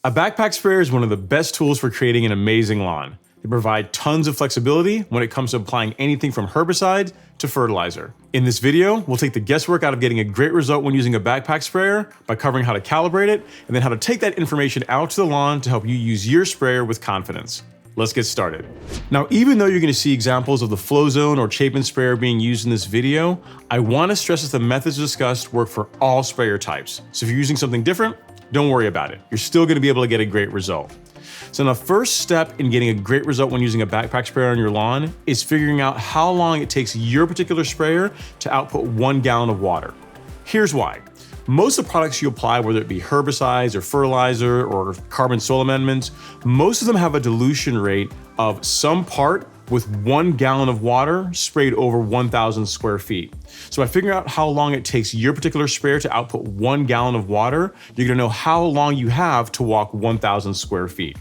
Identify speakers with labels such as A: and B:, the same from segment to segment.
A: A backpack sprayer is one of the best tools for creating an amazing lawn. They provide tons of flexibility when it comes to applying anything from herbicide to fertilizer. In this video, we'll take the guesswork out of getting a great result when using a backpack sprayer by covering how to calibrate it and then how to take that information out to the lawn to help you use your sprayer with confidence. Let's get started. Now, even though you're going to see examples of the Flowzone or Chapin sprayer being used in this video, I want to stress that the methods discussed work for all sprayer types. So if you're using something different, don't worry about it. You're still going to be able to get a great result. So the first step in getting a great result when using a backpack sprayer on your lawn is figuring out how long it takes your particular sprayer to output 1 gallon of water. Here's why. Most of the products you apply, whether it be herbicides or fertilizer or carbon soil amendments, most of them have a dilution rate of some part with 1 gallon of water sprayed over 1,000 square feet. So by figuring out how long it takes your particular sprayer to output 1 gallon of water, you're gonna know how long you have to walk 1,000 square feet.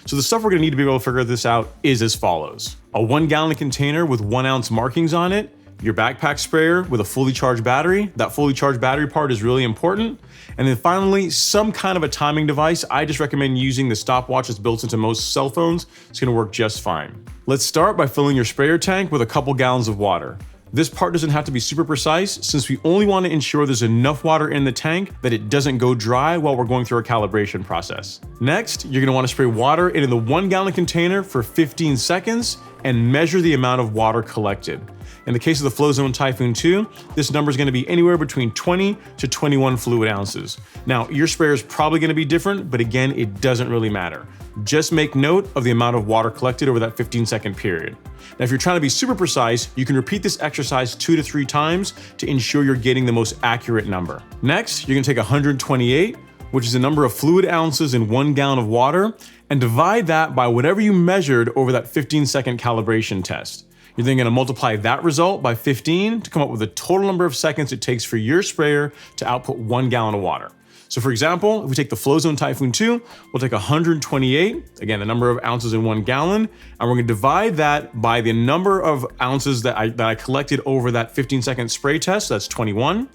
A: So the stuff we're gonna need to be able to figure this out is as follows. A 1 gallon container with 1 ounce markings on it, your backpack sprayer with a fully charged battery. That fully charged battery part is really important. And then finally, some kind of a timing device. I just recommend using the stopwatch that's built into most cell phones. It's gonna work just fine. Let's start by filling your sprayer tank with a couple gallons of water. This part doesn't have to be super precise since we only want to ensure there's enough water in the tank that it doesn't go dry while we're going through our calibration process. Next, you're going to want to spray water into the 1 gallon container for 15 seconds and measure the amount of water collected. In the case of the Flowzone Typhoon 2, this number is going to be anywhere between 20 to 21 fluid ounces. Now, your sprayer is probably going to be different, but again, it doesn't really matter. Just make note of the amount of water collected over that 15-second period. Now, if you're trying to be super precise, you can repeat this exercise 2 to 3 times to ensure you're getting the most accurate number. Next, you're going to take 128, which is the number of fluid ounces in 1 gallon of water, and divide that by whatever you measured over that 15-second calibration test. You're then going to multiply that result by 15 to come up with the total number of seconds it takes for your sprayer to output 1 gallon of water. So for example, if we take the Flowzone Typhoon 2, we'll take 128, again, the number of ounces in 1 gallon, and we're gonna divide that by the number of ounces that I collected over that 15-second spray test, so that's 21, and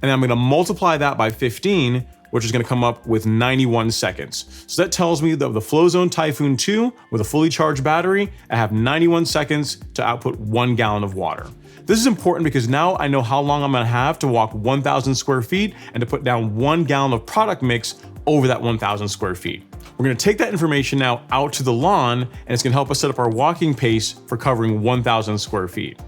A: then I'm gonna multiply that by 15, which is gonna come up with 91 seconds. So that tells me that the Flowzone Typhoon 2 with a fully charged battery, I have 91 seconds to output 1 gallon of water. This is important because now I know how long I'm gonna have to walk 1,000 square feet and to put down 1 gallon of product mix over that 1,000 square feet. We're gonna take that information now out to the lawn and it's gonna help us set up our walking pace for covering 1,000 square feet.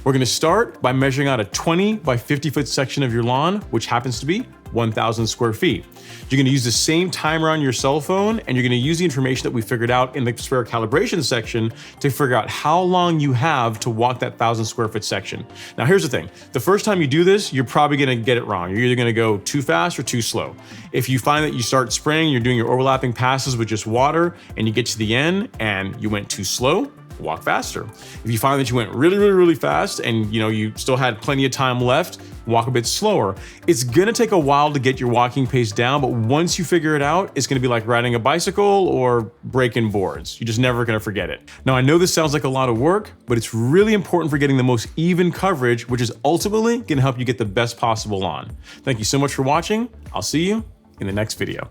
A: We're gonna start by measuring out a 20 by 50 foot section of your lawn, which happens to be 1,000 square feet. You're gonna use the same timer on your cell phone and you're gonna use the information that we figured out in the sprayer calibration section to figure out how long you have to walk that 1,000 square foot section. Now here's the thing, the first time you do this, you're probably gonna get it wrong. You're either gonna go too fast or too slow. If you find that you start spraying, you're doing your overlapping passes with just water and you get to the end and you went too slow, walk faster. If you find that you went really fast and you still had plenty of time left, walk a bit slower. It's gonna take a while to get your walking pace down, but once you figure it out, it's gonna be like riding a bicycle or breaking boards. You're just never gonna forget it. Now, I know this sounds like a lot of work, but it's really important for getting the most even coverage, which is ultimately gonna help you get the best possible lawn. Thank you so much for watching. I'll see you in the next video.